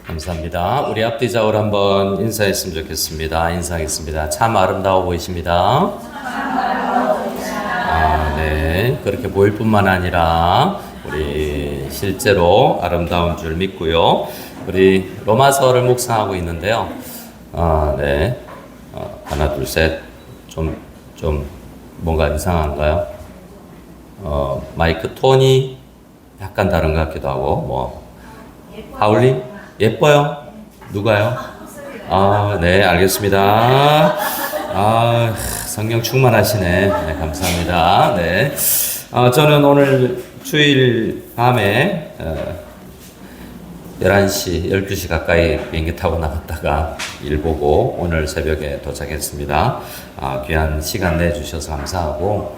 감사합니다. 우리 앞뒤 좌우로 한번 인사했으면 좋겠습니다. 인사하겠습니다. 참 아름다워 보이십니다. 네. 그렇게 보일 뿐만 아니라 우리 실제로 아름다운 줄 믿고요. 우리 로마서를 묵상하고 있는데요. 네. 하나, 둘, 셋. 좀 뭔가 이상한가요? 마이크 톤이 약간 다른 것 같기도 하고, 하울링? 예뻐요? 누가요? 네, 알겠습니다. 성령 충만하시네. 네, 감사합니다. 네. 저는 오늘 주일 밤에, 11시, 12시 가까이 비행기 타고 나갔다가 일 보고 오늘 새벽에 도착했습니다. 귀한 시간 내주셔서 감사하고,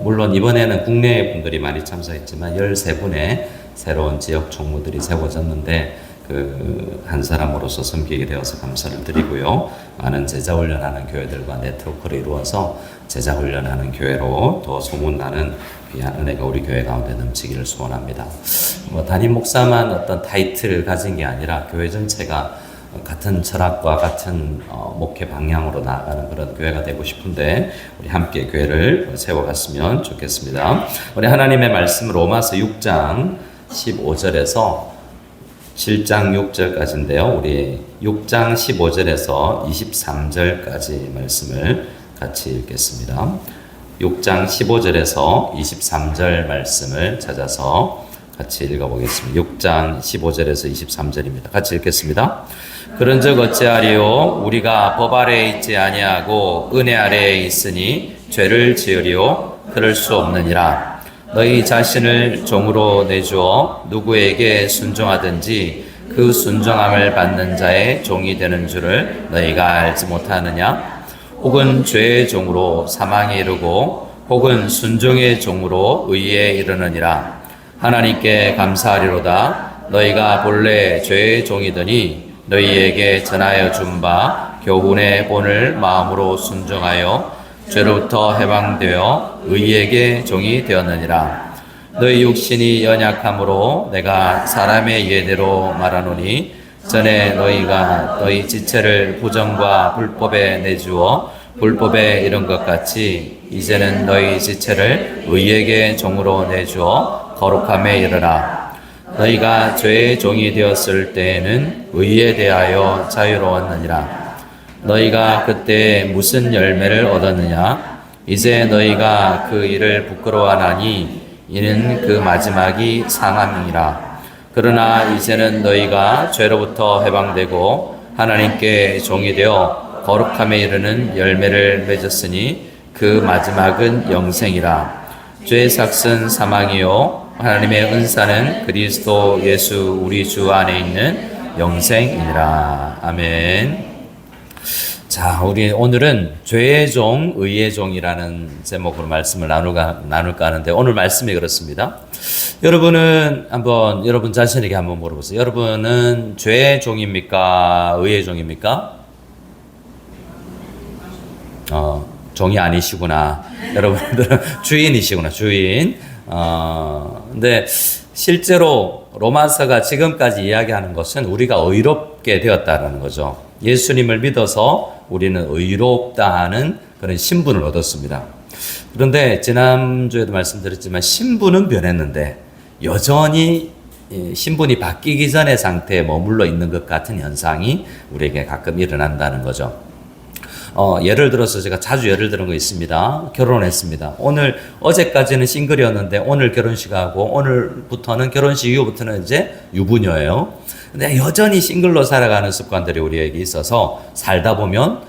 물론 이번에는 국내 분들이 많이 참석했지만 13분의 새로운 지역 총무들이 세워졌는데 한 사람으로서 섬기게 되어서 감사를 드리고요. 많은 제자 훈련하는 교회들과 네트워크를 이루어서 제자 훈련하는 교회로 더 소문나는 귀한 은혜가 우리 교회 가운데 넘치기를 소원합니다. 담임 목사만 어떤 타이틀을 가진 게 아니라 교회 전체가 같은 철학과 같은 목회 방향으로 나아가는 그런 교회가 되고 싶은데 우리 함께 교회를 세워갔으면 좋겠습니다. 우리 하나님의 말씀 로마서 6장 15절에서 7장 6절까지인데요. 우리 6장 15절에서 23절까지 말씀을 같이 읽겠습니다. 6장 15절에서 23절 말씀을 찾아서 같이 읽어보겠습니다. 6장 15절에서 23절입니다. 같이 읽겠습니다. 그런즉 어찌하리요? 우리가 법 아래에 있지 아니하고 은혜 아래에 있으니 죄를 지으리요? 그럴 수 없느니라. 너희 자신을 종으로 내주어 누구에게 순종하든지 그 순종함을 받는 자의 종이 되는 줄을 너희가 알지 못하느냐? 혹은 죄의 종으로 사망에 이르고 혹은 순종의 종으로 의에 이르느니라. 하나님께 감사하리로다. 너희가 본래 죄의 종이더니 너희에게 전하여 준 바 교훈의 본을 마음으로 순종하여 죄로부터 해방되어 의에게 종이 되었느니라. 너희 육신이 연약함으로 내가 사람의 예대로 말하노니 전에 너희가 너희 지체를 부정과 불법에 내주어 불법에 이른 것 같이 이제는 너희 지체를 의에게 종으로 내주어 거룩함에 이르라. 너희가 죄의 종이 되었을 때에는 의에 대하여 자유로웠느니라. 너희가 그때 무슨 열매를 얻었느냐? 이제 너희가 그 일을 부끄러워하나니 이는 그 마지막이 상함이니라. 그러나 이제는 너희가 죄로부터 해방되고 하나님께 종이 되어 거룩함에 이르는 열매를 맺었으니 그 마지막은 영생이라. 죄의 삭은 사망이요 하나님의 은사는 그리스도 예수 우리 주 안에 있는 영생이니라. 아멘. 자, 우리 오늘은 죄의 종, 의의 종이라는 제목으로 말씀을 나눌까 하는데 오늘 말씀이 그렇습니다. 여러분은 한번 여러분 자신에게 한번 물어보세요. 여러분은 죄의 종입니까? 의의 종입니까? 종이 아니시구나. 여러분들은 주인이시구나, 주인. 근데 실제로 로마서가 지금까지 이야기하는 것은 우리가 의롭게 되었다라는 거죠. 예수님을 믿어서 우리는 의롭다 하는 그런 신분을 얻었습니다. 그런데 지난주에도 말씀드렸지만 신분은 변했는데 여전히 신분이 바뀌기 전의 상태에 머물러 있는 것 같은 현상이 우리에게 가끔 일어난다는 거죠. 예를 들어서 제가 자주 예를 들은 거 있습니다. 결혼했습니다. 어제까지는 싱글이었는데 오늘 결혼식하고 오늘부터는 결혼식 이후부터는 이제 유부녀예요. 근데 여전히 싱글로 살아가는 습관들이 우리에게 있어서 살다 보면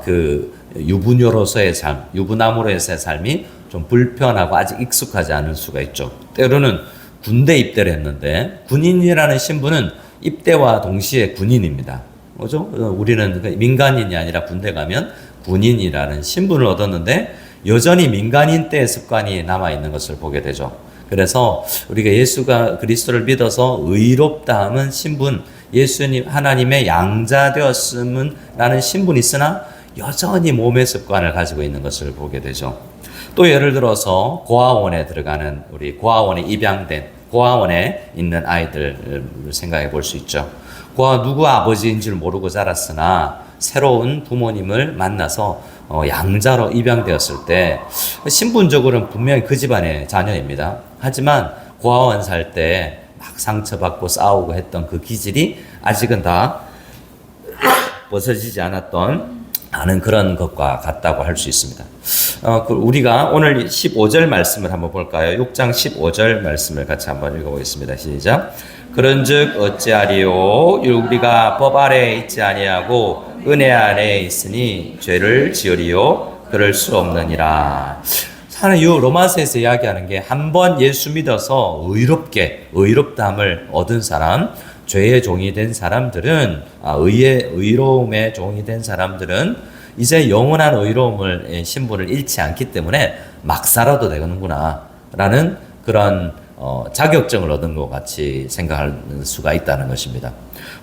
그 유부녀로서의 삶, 유부남으로서의 삶이 좀 불편하고 아직 익숙하지 않을 수가 있죠. 때로는 군대 입대를 했는데 군인이라는 신분은 입대와 동시에 군인입니다. 그죠? 우리는 민간인이 아니라 군대 가면 군인이라는 신분을 얻었는데 여전히 민간인 때의 습관이 남아있는 것을 보게 되죠. 그래서 우리가 예수가 그리스도를 믿어서 의롭다 하면 신분, 예수님 하나님의 양자 되었음은 라는 신분이 있으나 여전히 몸의 습관을 가지고 있는 것을 보게 되죠. 또 예를 들어서 고아원에 들어가는 우리 고아원에 입양된 고아원에 있는 아이들을 생각해 볼 수 있죠. 고아 누구 아버지인 줄 모르고 자랐으나 새로운 부모님을 만나서 양자로 입양되었을 때 신분적으로는 분명히 그 집안의 자녀입니다. 하지만 고아원 살 때 막 상처받고 싸우고 했던 그 기질이 아직은 다 벗어지지 않았던 아는 그런 것과 같다고 할 수 있습니다. 우리가 오늘 15절 말씀을 한번 볼까요? 6장 15절 말씀을 같이 한번 읽어보겠습니다. 시작. 그런즉 어찌하리요? 우리가 법 아래에 있지 아니하고 은혜 아래에 있으니 죄를 지으리요? 그럴 수 없느니라. 사는 이 로마서에서 이야기하는 게 한 번 예수 믿어서 의롭다함을 얻은 사람, 죄의 종이 된 사람들은 의로움의 종이 된 사람들은 이제 영원한 의로움을 신분을 잃지 않기 때문에 막 살아도 되는구나 라는 그런 자격증을 얻은 것 같이 생각할 수가 있다는 것입니다.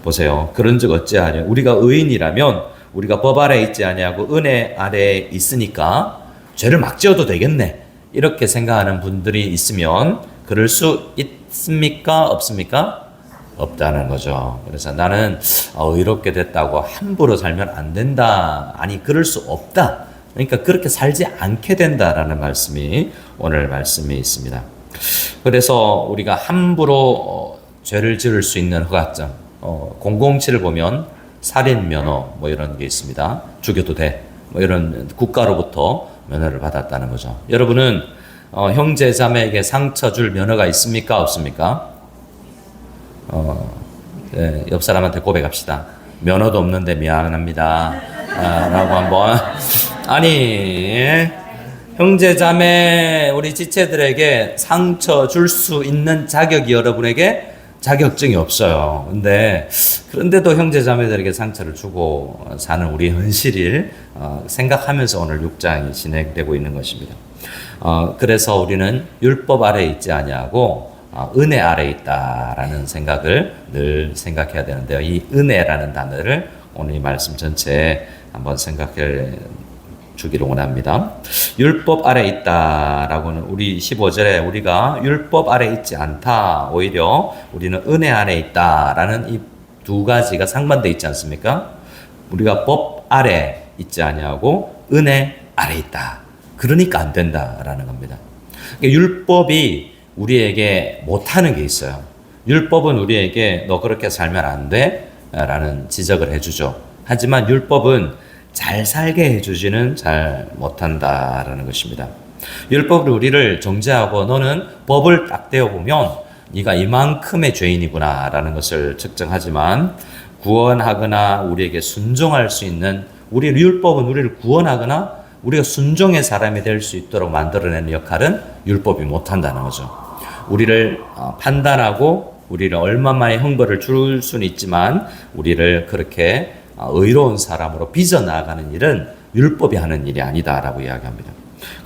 보세요. 그런즉 어찌하냐? 우리가 의인이라면 우리가 법 아래에 있지 아니하고 은혜 아래에 있으니까 죄를 막 지어도 되겠네. 이렇게 생각하는 분들이 있으면 그럴 수 있습니까? 없습니까? 없다는 거죠. 그래서 나는 의롭게 됐다고 함부로 살면 안 된다. 아니, 그럴 수 없다. 그러니까 그렇게 살지 않게 된다라는 말씀이 오늘 말씀이 있습니다. 그래서 우리가 함부로 죄를 지을 수 있는 허가증, 007을 보면 살인 면허 뭐 이런 게 있습니다. 죽여도 돼. 뭐 이런 국가로부터 면허를 받았다는 거죠. 여러분은 형제 자매에게 상처 줄 면허가 있습니까? 없습니까? 네, 옆 사람한테 고백합시다. 면허도 없는데 미안합니다. 라고 한번. 아니, 형제 자매 우리 지체들에게 상처 줄 수 있는 자격이 여러분에게 자격증이 없어요. 그런데도 형제 자매들에게 상처를 주고 사는 우리 현실을 생각하면서 오늘 6장이 진행되고 있는 것입니다. 그래서 우리는 율법 아래에 있지 아니하고 은혜 아래에 있다라는 생각을 늘 생각해야 되는데요. 이 은혜라는 단어를 오늘 이 말씀 전체에 한번 생각해 주기를 원합니다. 율법 아래 있다라고는 우리 15절에 우리가 율법 아래 있지 않다. 오히려 우리는 은혜 아래 있다라는 이 두 가지가 상반되어 있지 않습니까? 우리가 법 아래 있지 아니하고 은혜 아래 있다. 그러니까 안 된다라는 겁니다. 그러니까 율법이 우리에게 못하는 게 있어요. 율법은 우리에게 너 그렇게 살면 안 돼 라는 지적을 해주죠. 하지만 율법은 잘 살게 해주지는 잘 못한다라는 것입니다. 율법은 우리를 정죄하고 너는 법을 딱 떼어보면 네가 이만큼의 죄인이구나 라는 것을 측정하지만 구원하거나 우리에게 순종할 수 있는 우리 율법은 우리를 구원하거나 우리가 순종의 사람이 될 수 있도록 만들어내는 역할은 율법이 못한다는 거죠. 우리를 판단하고 우리를 얼마만의 형벌을 줄 수는 있지만 우리를 그렇게 의로운 사람으로 빚어나가는 일은 율법이 하는 일이 아니다라고 이야기합니다.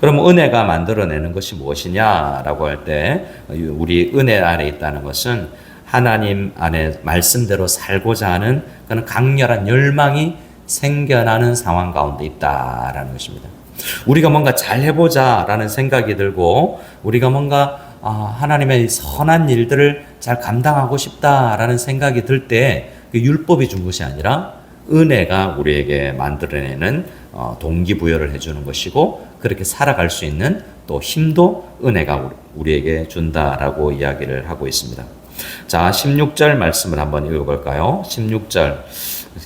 그럼 은혜가 만들어내는 것이 무엇이냐라고 할 때 우리 은혜 아래 있다는 것은 하나님 안에 말씀대로 살고자 하는 그런 강렬한 열망이 생겨나는 상황 가운데 있다라는 것입니다. 우리가 뭔가 잘 해보자라는 생각이 들고 우리가 뭔가 하나님의 선한 일들을 잘 감당하고 싶다라는 생각이 들 때 그 율법이 준 것이 아니라 은혜가 우리에게 만들어내는 동기부여를 해주는 것이고 그렇게 살아갈 수 있는 또 힘도 은혜가 우리에게 준다라고 이야기를 하고 있습니다. 자, 16절 말씀을 한번 읽어볼까요? 16절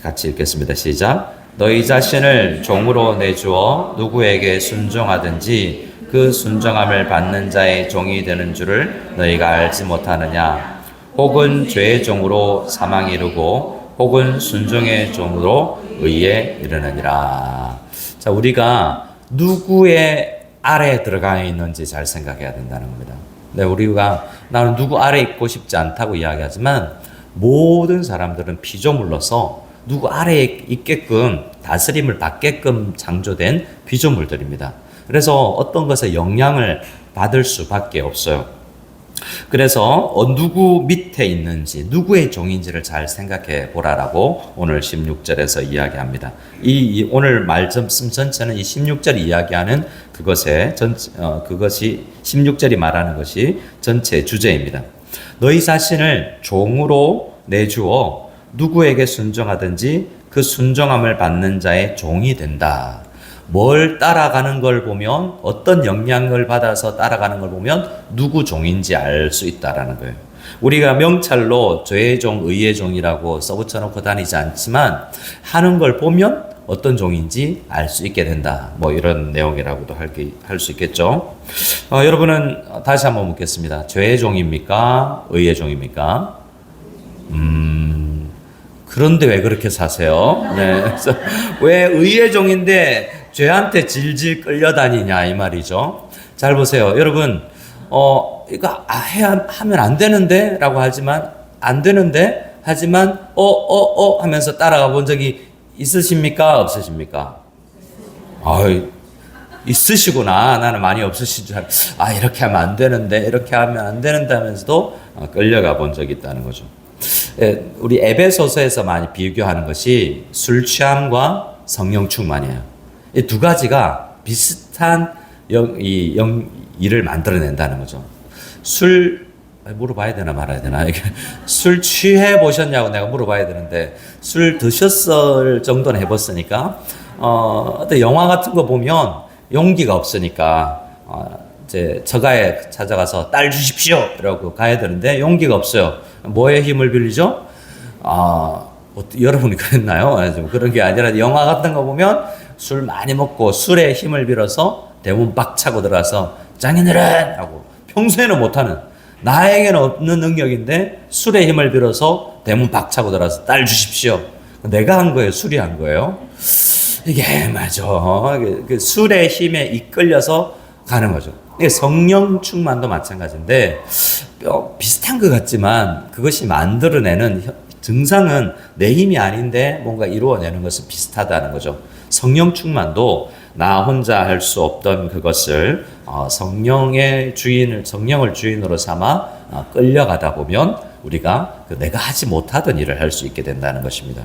같이 읽겠습니다. 시작. 너희 자신을 종으로 내주어 누구에게 순종하든지 그 순종함을 받는 자의 종이 되는 줄을 너희가 알지 못하느냐? 혹은 죄의 종으로 사망에 이르고 혹은 순종의 종으로 의에 이르느니라. 자, 우리가 누구의 아래에 들어가 있는지 잘 생각해야 된다는 겁니다. 네, 우리가 나는 누구 아래에 있고 싶지 않다고 이야기하지만 모든 사람들은 피조물로서 누구 아래에 있게끔 다스림을 받게끔 창조된 피조물들입니다. 그래서 어떤 것에 영향을 받을 수밖에 없어요. 그래서 누구 밑에 있는지 누구의 종인지를 잘 생각해 보라라고 오늘 16절에서 이야기합니다. 이 오늘 말씀 전체는 이 16절이 이야기하는 그것이 16절이 말하는 것이 전체 주제입니다. 너희 자신을 종으로 내주어 누구에게 순종하든지 그 순종함을 받는 자의 종이 된다. 뭘 따라가는 걸 보면, 어떤 영향을 받아서 따라가는 걸 보면 누구 종인지 알 수 있다라는 거예요. 우리가 명찰로 죄의 종, 의의 종이라고 써붙여놓고 다니지 않지만 하는 걸 보면 어떤 종인지 알 수 있게 된다. 뭐 이런 내용이라고도 할 수 있겠죠. 여러분은 다시 한번 묻겠습니다. 죄의 종입니까? 의의 종입니까? 그런데 왜 그렇게 사세요? 네. 그래서 왜 의의 종인데 죄한테 질질 끌려다니냐 이 말이죠. 잘 보세요. 여러분, 이거 하면 안 되는데 라고 하지만 안 되는데 하지만 하면서 따라가 본 적이 있으십니까? 없으십니까? 있으시구나. 나는 많이 없으신 줄 알았어. 이렇게 하면 안 되는데 이렇게 하면 안 되는데 하면서도 끌려가 본 적이 있다는 거죠. 우리 에베소서에서 많이 비교하는 것이 술 취함과 성령 충만이에요. 이 두 가지가 비슷한 일을 만들어낸다는 거죠. 물어봐야 되나 말아야 되나? 술 취해 보셨냐고 내가 물어봐야 되는데, 술 드셨을 정도는 해봤으니까, 어떤 영화 같은 거 보면 용기가 없으니까, 이제 처가에 찾아가서 딸 주십시오! 이러고 가야 되는데 용기가 없어요. 뭐에 힘을 빌리죠? 여러분이 그랬나요? 그런 게 아니라 영화 같은 거 보면 술 많이 먹고 술에 힘을 빌어서 대문 빡 차고 들어가서 장인어른! 하고 평소에는 못하는, 나에게는 없는 능력인데 술에 힘을 빌어서 대문 박 차고 들어가서 딸 주십시오. 내가 한 거예요? 술이 한 거예요? 이게 맞아. 그 술의 힘에 이끌려서 가는 거죠. 성령 충만도 마찬가지인데 비슷한 것 같지만 그것이 만들어내는 증상은 내 힘이 아닌데 뭔가 이루어내는 것은 비슷하다는 거죠. 성령 충만도 나 혼자 할 수 없던 그것을 성령을 주인으로 삼아 끌려가다 보면 우리가 내가 하지 못하던 일을 할 수 있게 된다는 것입니다.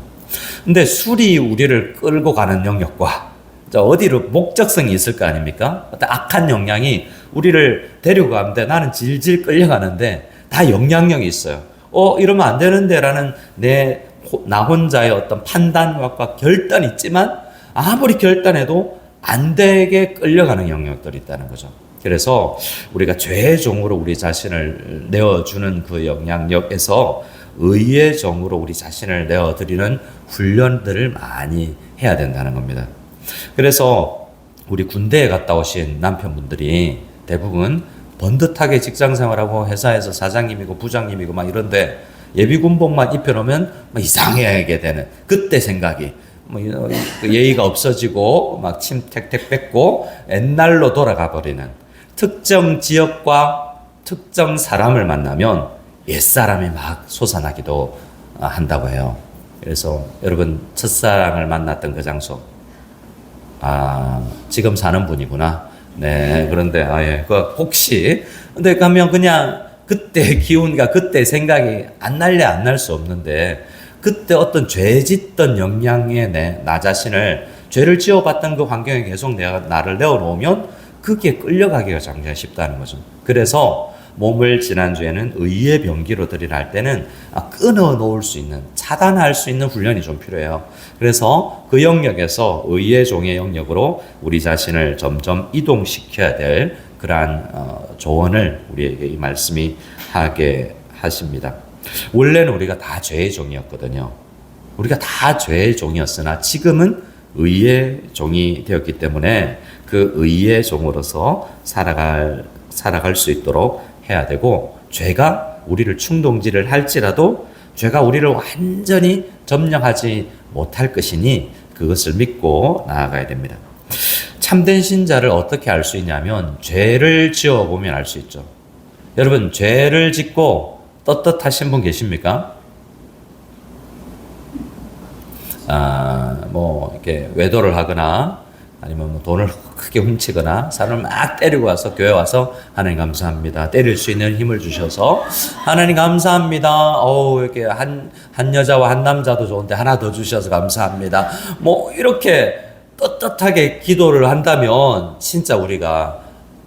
근데 술이 우리를 끌고 가는 영역과 어디로 목적성이 있을 거 아닙니까? 어떤 악한 영향이 우리를 데리고 가는데 나는 질질 끌려가는데 다 영향력이 있어요. 이러면 안 되는데 라는 나 혼자의 어떤 판단과 결단이 있지만 아무리 결단해도 안 되게 끌려가는 영역들이 있다는 거죠. 그래서 우리가 죄의 종으로 우리 자신을 내어주는 그 영향력에서 의의 종으로 우리 자신을 내어드리는 훈련들을 많이 해야 된다는 겁니다. 그래서 우리 군대에 갔다 오신 남편분들이 대부분 번듯하게 직장 생활하고 회사에서 사장님이고 부장님이고 막 이런데 예비군복만 입혀놓으면 이상하게 되는 그때 생각이 예의가 없어지고 막 침 택택 뱉고 옛날로 돌아가 버리는, 특정 지역과 특정 사람을 만나면 옛사람이 막 솟아나기도 한다고 해요. 그래서 여러분 첫사랑을 만났던 그 장소, 지금 사는 분이구나. 네, 그런데 혹시 근데 가면 그냥 그때 기운과 그때 생각이 안 날 수 없는데 그때 어떤 죄 짓던 영향에 나 자신을 죄를 지어봤던 그 환경에 계속 나를 내어놓으면 그게 끌려가기가 굉장히 쉽다는 거죠. 그래서 몸을 지난주에는 의의 병기로 드리라 할 때는 끊어놓을 수 있는, 차단할 수 있는 훈련이 좀 필요해요. 그래서 그 영역에서 의의 종의 영역으로 우리 자신을 점점 이동시켜야 될 그러한 조언을 우리에게 이 말씀이 하게 하십니다. 원래는 우리가 다 죄의 종이었거든요. 우리가 다 죄의 종이었으나 지금은 의의 종이 되었기 때문에 그 의의 종으로서 살아갈 수 있도록 해야 되고, 죄가 우리를 충동질을 할지라도 죄가 우리를 완전히 점령하지 못할 것이니 그것을 믿고 나아가야 됩니다. 참된 신자를 어떻게 알 수 있냐면 죄를 지어보면 알 수 있죠. 여러분, 죄를 짓고 떳떳하신 분 계십니까? 이렇게 외도를 하거나 아니면 돈을 크게 훔치거나 사람을 막 때리고 와서 교회 와서 하나님 감사합니다. 때릴 수 있는 힘을 주셔서 하나님 감사합니다. 이렇게 한 여자와 한 남자도 좋은데 하나 더 주셔서 감사합니다. 이렇게 떳떳하게 기도를 한다면 진짜 우리가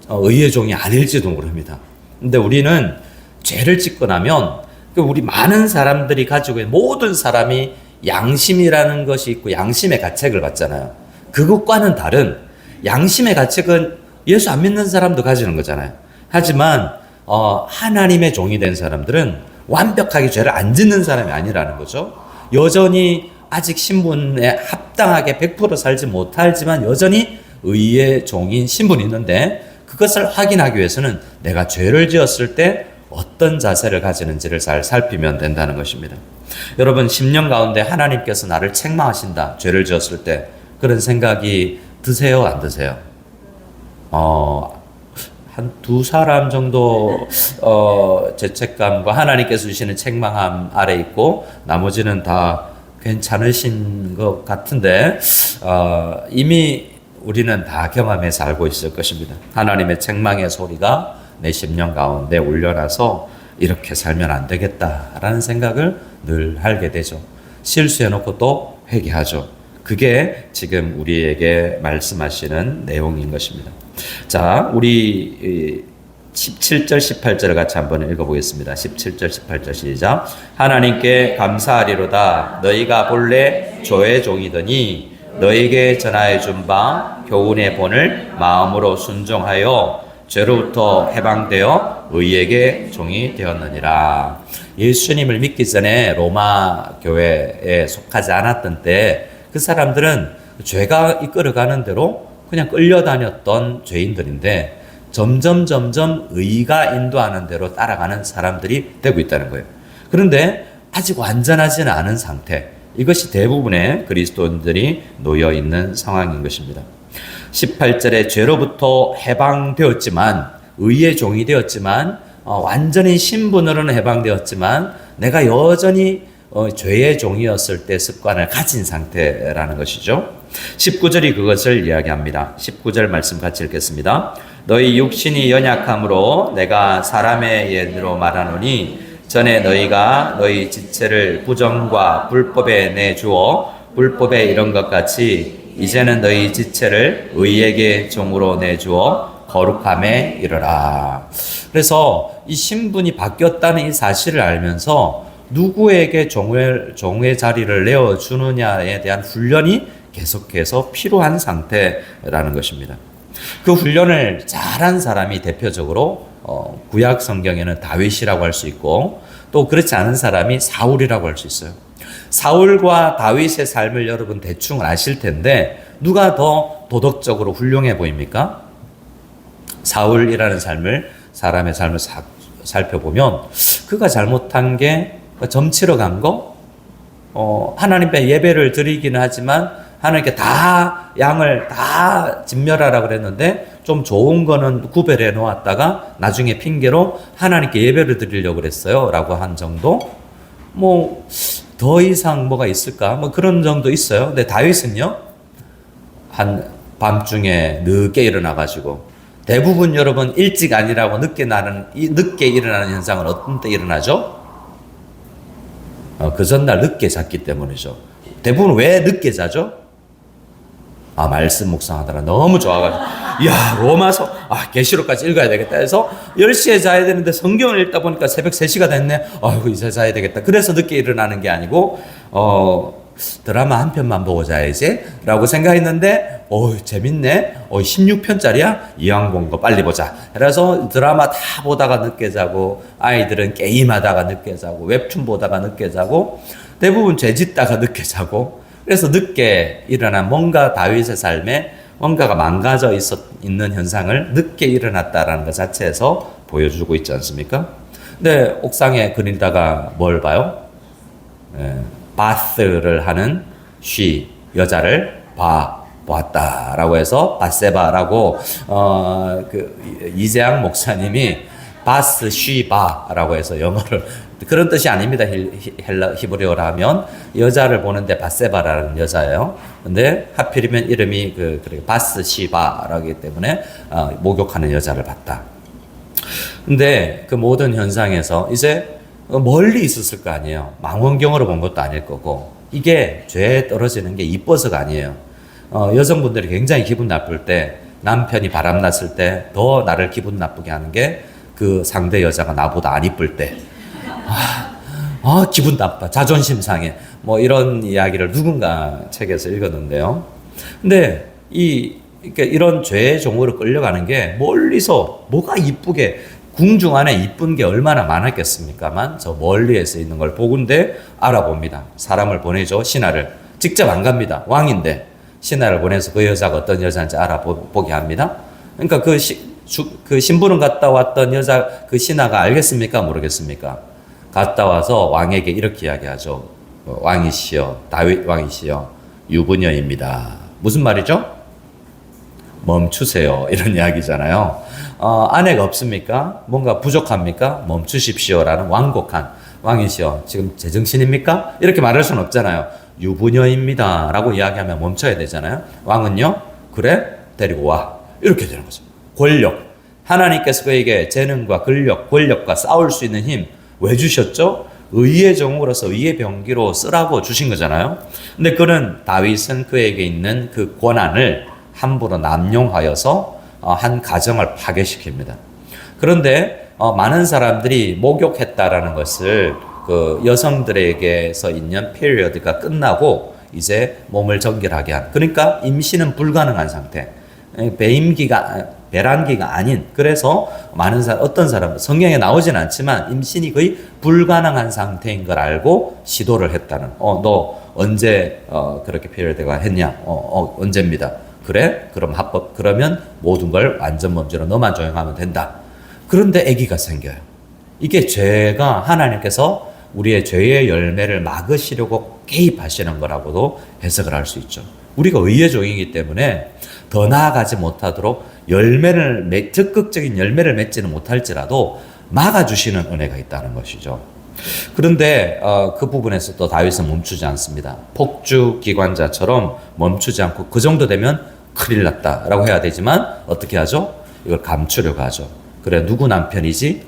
의의 종이 아닐지도 모릅니다. 근데 우리는 죄를 짓고 나면 우리 많은 사람들이 가지고 있는 모든 사람이 양심이라는 것이 있고 양심의 가책을 받잖아요. 그것과는 다른 양심의 가책은 예수 안 믿는 사람도 가지는 거잖아요. 하지만 하나님의 종이 된 사람들은 완벽하게 죄를 안 짓는 사람이 아니라는 거죠. 여전히 아직 신분에 합당하게 100% 살지 못하지만 여전히 의의 종인 신분이 있는데 그것을 확인하기 위해서는 내가 죄를 지었을 때 어떤 자세를 가지는지를 잘 살피면 된다는 것입니다. 여러분 10년 가운데 하나님께서 나를 책망하신다. 죄를 지었을 때 그런 생각이 드세요? 안 드세요? 한 두 사람 정도 죄책감과 하나님께서 주시는 책망함 아래 있고 나머지는 다 괜찮으신 것 같은데 이미 우리는 다 경험해 살고 있을 것입니다. 하나님의 책망의 소리가 내 10년 가운데 울려나서 이렇게 살면 안 되겠다라는 생각을 늘 하게 되죠. 실수해놓고 또 회개하죠. 그게 지금 우리에게 말씀하시는 내용인 것입니다. 자, 우리 17절 18절을 같이 한번 읽어보겠습니다. 17절 18절 시작. 하나님께 감사하리로다. 너희가 본래 조의 종이더니 너희에게 전하여 준 바 교훈의 본을 마음으로 순종하여 죄로부터 해방되어 의에게 종이 되었느니라. 예수님을 믿기 전에 로마 교회에 속하지 않았던 때 그 사람들은 죄가 이끌어가는 대로 그냥 끌려다녔던 죄인들인데 점점 의가 인도하는 대로 따라가는 사람들이 되고 있다는 거예요. 그런데 아직 완전하지는 않은 상태, 이것이 대부분의 그리스도인들이 놓여 있는 상황인 것입니다. 18절에 죄로부터 해방되었지만 의의 종이 되었지만 완전히 신분으로는 해방되었지만 내가 여전히 죄의 종이었을 때 습관을 가진 상태라는 것이죠. 19절이 그것을 이야기합니다. 19절 말씀 같이 읽겠습니다. 너희 육신이 연약함으로 내가 사람의 예로 말하노니 전에 너희가 너희 지체를 부정과 불법에 내주어 불법에 이런 것 같이 이제는 너희 지체를 의에게 종으로 내주어 거룩함에 이르라. 그래서 이 신분이 바뀌었다는 이 사실을 알면서 누구에게 종의 자리를 내어주느냐에 대한 훈련이 계속해서 필요한 상태라는 것입니다. 그 훈련을 잘한 사람이 대표적으로 구약 성경에는 다윗이라고 할 수 있고 또 그렇지 않은 사람이 사울이라고 할 수 있어요. 사울과 다윗의 삶을 여러분 대충 아실 텐데 누가 더 도덕적으로 훌륭해 보입니까? 사울이라는 사람의 삶을 살펴보면 그가 잘못한 게 점치러 간 거, 하나님께 예배를 드리기는 하지만 하나님께 다 양을 다 진멸하라 그랬는데 좀 좋은 거는 구별해 놓았다가 나중에 핑계로 하나님께 예배를 드리려고 그랬어요 라고 한 정도. 뭐 더 이상 뭐가 있을까? 뭐 그런 정도 있어요. 근데 다윗은요 한 밤중에 늦게 일어나 가지고 대부분 여러분 일찍 아니라고 늦게 일어나는 현상은 어떤 때 일어나죠? 그 전날 늦게 잤기 때문이죠. 대부분 왜 늦게 자죠? 말씀 묵상하다가 너무 좋아가지고, 로마서, 계시록까지 읽어야 되겠다 해서 10시에 자야 되는데 성경을 읽다 보니까 새벽 3시가 됐네. 이제 자야 되겠다. 그래서 늦게 일어나는 게 아니고, 드라마 한 편만 보고 자야지. 라고 생각했는데, 재밌네. 16편짜리야? 이왕 본 거 빨리 보자. 그래서 드라마 다 보다가 늦게 자고, 아이들은 게임하다가 늦게 자고, 웹툰 보다가 늦게 자고, 대부분 죄 짓다가 늦게 자고, 그래서 늦게 일어난 뭔가 다윗의 삶에 뭔가가 망가져 있는 현상을 늦게 일어났다라는 것 자체에서 보여주고 있지 않습니까? 근데 옥상에 그리다가 뭘 봐요? 바스를 하는 여자를 보았다라고 해서 바세바라고 이재양 목사님이 바스 쉬바라고 해서 영어를 그런 뜻이 아닙니다. 히브리어로 하면 여자를 보는데 바세바라는 여자예요. 근데 하필이면 이름이 바스 쉬바라기 때문에 목욕하는 여자를 봤다. 근데 그 모든 현상에서 이제 멀리 있었을 거 아니에요. 망원경으로 본 것도 아닐 거고 이게 죄에 떨어지는 게 이뻐서가 아니에요. 여성분들이 굉장히 기분 나쁠 때 남편이 바람났을 때 더 나를 기분 나쁘게 하는 게 그 상대 여자가 나보다 안 이쁠 때, 기분 나빠, 자존심 상해. 뭐 이런 이야기를 누군가 책에서 읽었는데요. 근데 그러니까 이런 죄의 종으로 끌려가는 게 멀리서 뭐가 이쁘게 궁중 안에 이쁜 게 얼마나 많았겠습니까만 저 멀리에서 있는 걸 보군데 알아봅니다. 사람을 보내죠. 신하를. 직접 안 갑니다. 왕인데 신하를 보내서 그 여자가 어떤 여자인지 알아보게 합니다. 그러니까 그 신부름 갔다 왔던 여자 그 신하가 알겠습니까? 모르겠습니까? 갔다 와서 왕에게 이렇게 이야기하죠. 왕이시여, 다윗 왕이시여, 유부녀입니다. 무슨 말이죠? 멈추세요. 이런 이야기잖아요. 아내가 없습니까? 뭔가 부족합니까? 멈추십시오라는 완곡한 왕이시여, 지금 제정신입니까? 이렇게 말할 수는 없잖아요. 유부녀입니다. 라고 이야기하면 멈춰야 되잖아요. 왕은요? 그래? 데리고 와. 이렇게 되는 거죠. 권력. 하나님께서 그에게 재능과 권력과 싸울 수 있는 힘 왜 주셨죠? 의의 종으로서 의의 병기로 쓰라고 주신 거잖아요. 근데 그는 다윗은 그에게 있는 그 권한을 함부로 남용하여서 한 가정을 파괴시킵니다. 그런데 많은 사람들이 목욕했다라는 것을 그 여성들에게서 있는 피리어드가 끝나고 이제 몸을 정결하게 한, 그러니까 임신은 불가능한 상태, 배란기가 아닌, 그래서 어떤 사람은 성경에 나오진 않지만 임신이 거의 불가능한 상태인 걸 알고 시도를 했다는. 너 언제 그렇게 피리어드가 했냐? 언제입니다. 그래? 그럼 합법. 그러면 모든 걸 완전 범죄로 너만 조용하면 된다. 그런데 아기가 생겨요. 이게 죄가 하나님께서 우리의 죄의 열매를 막으시려고 개입하시는 거라고도 해석을 할 수 있죠. 우리가 의의 종이기 때문에 더 나아가지 못하도록 적극적인 열매를 맺지는 못할지라도 막아주시는 은혜가 있다는 것이죠. 그런데 그 부분에서 또 다윗은 멈추지 않습니다. 폭주 기관자처럼 멈추지 않고 그 정도 되면 큰일 났다라고 해야 되지만 어떻게 하죠? 이걸 감추려고 하죠. 그래, 누구 남편이지?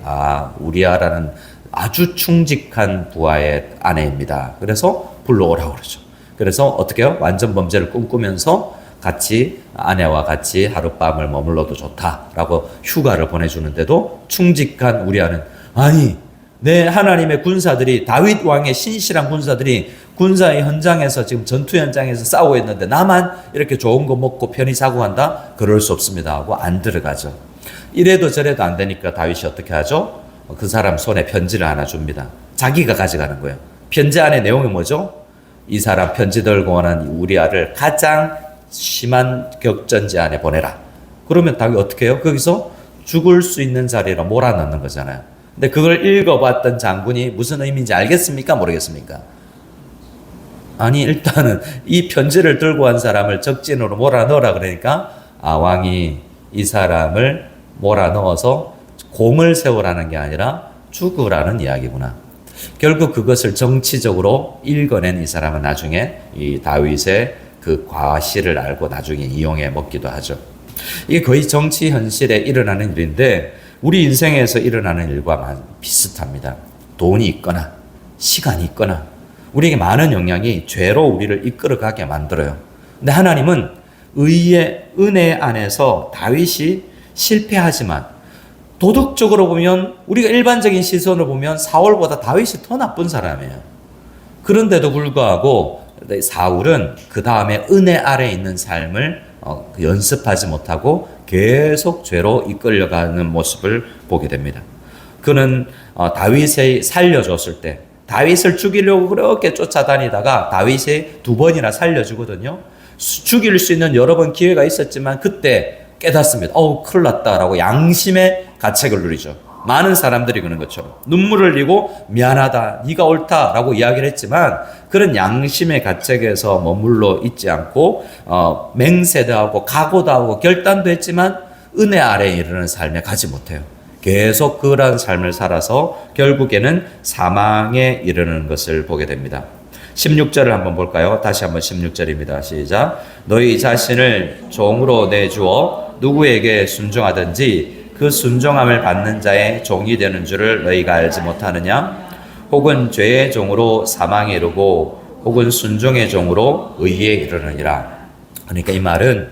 우리아라는 아주 충직한 부하의 아내입니다. 그래서 불러오라고 그러죠. 그래서 어떻게 해요? 완전 범죄를 꿈꾸면서 같이 아내와 같이 하룻밤을 머물러도 좋다라고 휴가를 보내주는데도 충직한 우리아는, 아니 내 하나님의 군사들이, 다윗 왕의 신실한 군사들이 군사의 현장에서 지금 전투 현장에서 싸우고 있는데 나만 이렇게 좋은 거 먹고 편히 자고 간다? 그럴 수 없습니다 하고 안 들어가죠. 이래도 저래도 안 되니까 다윗이 어떻게 하죠? 그 사람 손에 편지를 하나 줍니다. 자기가 가져가는 거예요. 편지 안에 내용이 뭐죠? 이 사람 편지 들고 오는 우리아를 가장 심한 격전지 안에 보내라. 그러면 다윗이 어떻게 해요? 거기서 죽을 수 있는 자리로 몰아넣는 거잖아요. 근데 그걸 읽어봤던 장군이 무슨 의미인지 알겠습니까? 모르겠습니까? 아니, 일단은 이 편지를 들고 간 사람을 적진으로 몰아넣으라 그러니까 왕이 이 사람을 몰아넣어서 공을 세우라는 게 아니라 죽으라는 이야기구나. 결국 그것을 정치적으로 읽어낸 이 사람은 나중에 이 다윗의 그 과실을 알고 나중에 이용해 먹기도 하죠. 이게 거의 정치 현실에 일어나는 일인데 우리 인생에서 일어나는 일과 비슷합니다. 돈이 있거나 시간이 있거나 우리에게 많은 영향이 죄로 우리를 이끌어가게 만들어요. 근데 하나님은 의의 은혜 안에서 다윗이 실패하지만 도덕적으로 보면, 우리가 일반적인 시선으로 보면 사울보다 다윗이 더 나쁜 사람이에요. 그런데도 불구하고 사울은 그 다음에 은혜 아래 있는 삶을 연습하지 못하고 계속 죄로 이끌려가는 모습을 보게 됩니다. 그는 다윗이 살려줬을 때, 다윗을 죽이려고 그렇게 쫓아다니다가 다윗이 2번이나 살려주거든요. 죽일 수 있는 여러 번 기회가 있었지만 그때 깨닫습니다. 큰일 났다라고 양심의 가책을 누리죠. 많은 사람들이 그런 것처럼 눈물을 흘리고 미안하다, 네가 옳다라고 이야기를 했지만 그런 양심의 가책에서 머물러 있지 않고 맹세도 하고 각오도 하고 결단도 했지만 은혜 아래에 이르는 삶에 가지 못해요. 계속 그런 삶을 살아서 결국에는 사망에 이르는 것을 보게 됩니다. 16절을 한번 볼까요? 다시 한번 16절입니다. 시작. 너희 자신을 종으로 내주어 누구에게 순종하든지 그 순종함을 받는 자의 종이 되는 줄을 너희가 알지 못하느냐? 혹은 죄의 종으로 사망에 이르고 혹은 순종의 종으로 의에 이르느니라. 그러니까 이 말은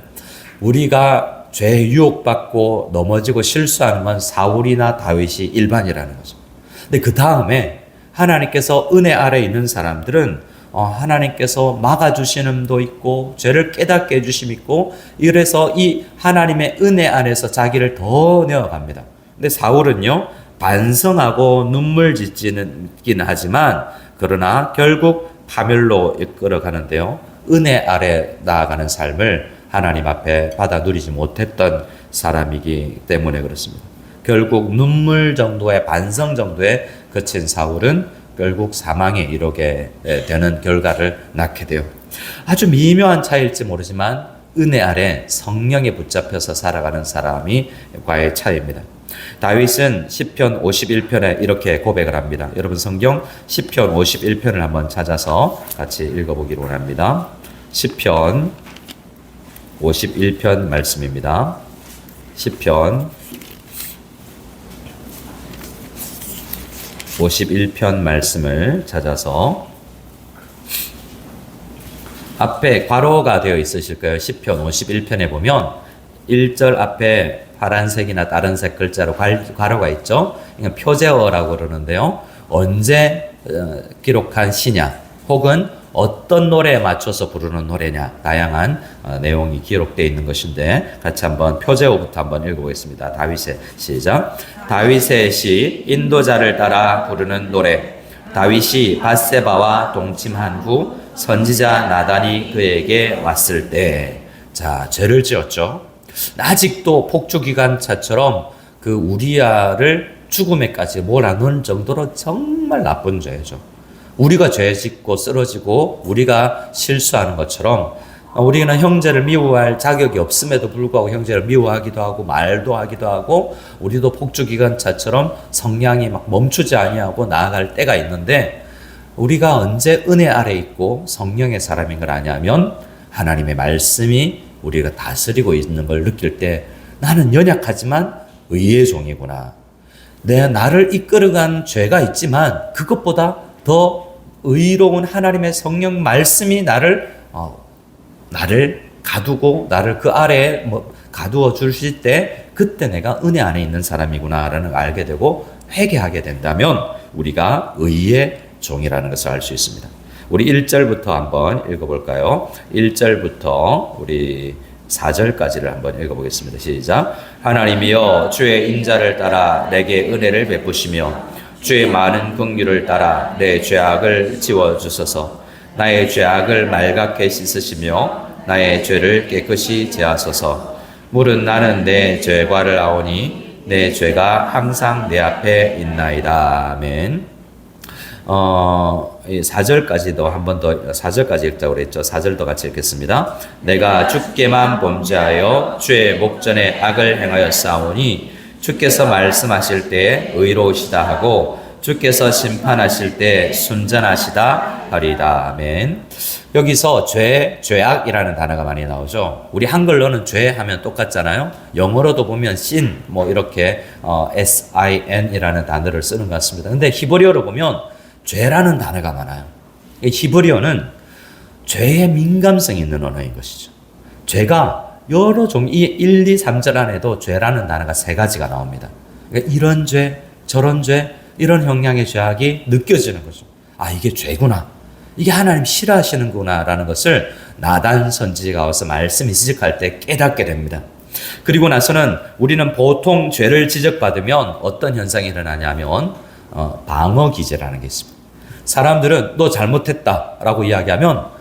우리가 죄에 유혹받고 넘어지고 실수하는 건 사울이나 다윗이 일반이라는 거죠. 근데 그 다음에 하나님께서 은혜 아래 있는 사람들은 하나님께서 막아주시는도 있고 죄를 깨닫게 해주심이 있고 이래서 이 하나님의 은혜 안에서 자기를 더 내어갑니다. 근데 사울은요 반성하고 눈물 짓지는 하지만 그러나 결국 파멸로 이끌어가는데요. 은혜 아래 나아가는 삶을 하나님 앞에 받아 누리지 못했던 사람이기 때문에 그렇습니다. 결국 눈물 정도의 반성 정도에 그친 사울은 결국 사망에 이르게 되는 결과를 낳게 돼요. 아주 미묘한 차이일지 모르지만 은혜 아래 성령에 붙잡혀서 살아가는 사람이 과의 차이입니다. 다윗은 시편 51편에 이렇게 고백을 합니다. 여러분 성경 시편 51편을 한번 찾아서 같이 읽어보기로 합니다. 시편 51편 말씀입니다. 시편 51편 말씀을 찾아서 앞에 괄호가 되어 있으실 거예요. 시편 51편에 보면 1절 앞에 파란색이나 다른 색 글자로 괄호가 있죠. 이건 표제어라고 그러는데요. 언제 기록한 시냐 혹은 어떤 노래에 맞춰서 부르는 노래냐 다양한 내용이 기록되어 있는 것인데 같이 한번 표제어부터 한번 읽어보겠습니다. 다윗의 시작. 다윗의 시 인도자를 따라 부르는 노래. 다윗이 밧세바와 동침한 후 선지자 나단이 그에게 왔을 때 자 죄를 지었죠. 아직도 폭주기관차처럼 그 우리아를 죽음에까지 몰아넣은 정도로 정말 나쁜 죄죠. 우리가 죄 짓고 쓰러지고 우리가 실수하는 것처럼 우리는 형제를 미워할 자격이 없음에도 불구하고 형제를 미워하기도 하고 말도 하기도 하고 우리도 폭주기관차처럼 성량이 막 멈추지 아니하고 나아갈 때가 있는데 우리가 언제 은혜 아래 있고 성령의 사람인 걸 아냐면 하나님의 말씀이 우리가 다스리고 있는 걸 느낄 때 나는 연약하지만 의의 종이구나. 나를 이끌어간 죄가 있지만 그것보다 더 의로운 하나님의 성령 말씀이 나를 가두고 나를 그 아래에 가두어 주실 때 그때 내가 은혜 안에 있는 사람이구나라는 걸 알게 되고 회개하게 된다면 우리가 의의 종이라는 것을 알 수 있습니다. 우리 1절부터 한번 읽어볼까요? 1절부터 우리 4절까지를 한번 읽어보겠습니다. 시작. 하나님이여 주의 인자를 따라 내게 은혜를 베푸시며 주의 많은 긍휼을 따라 내 죄악을 지워주소서. 나의 죄악을 말갛게 씻으시며 나의 죄를 깨끗이 제하소서. 물은 나는 내 죄과를 아오니 내 죄가 항상 내 앞에 있나이다. 아멘. 4절까지도 한 번 더 4절까지 읽자고 그랬죠. 4절도 같이 읽겠습니다. 내가 주께만 범죄하여 주의 목전에 악을 행하였사오니 주께서 말씀하실 때 의로우시다 하고 주께서 심판하실 때 순전하시다 하리다. 아멘. 여기서 죄악이라는 단어가 많이 나오죠. 우리 한글로는 죄 하면 똑같잖아요. 영어로도 보면 sin 이렇게 sin이라는 단어를 쓰는 것 같습니다. 근데 히브리어로 보면 죄라는 단어가 많아요. 히브리어는 죄에 민감성이 있는 언어인 것이죠. 죄가 여러 종류, 1, 2, 3절 안에도 죄라는 단어가 3가지가 나옵니다. 그러니까 이런 죄, 저런 죄, 이런 형량의 죄악이 느껴지는 거죠. 아, 이게 죄구나. 이게 하나님 싫어하시는구나 라는 것을 나단 선지자가 와서 말씀이 지적할 때 깨닫게 됩니다. 그리고 나서는 우리는 보통 죄를 지적받으면 어떤 현상이 일어나냐면 방어 기제라는 게 있습니다. 사람들은 너 잘못했다라고 이야기하면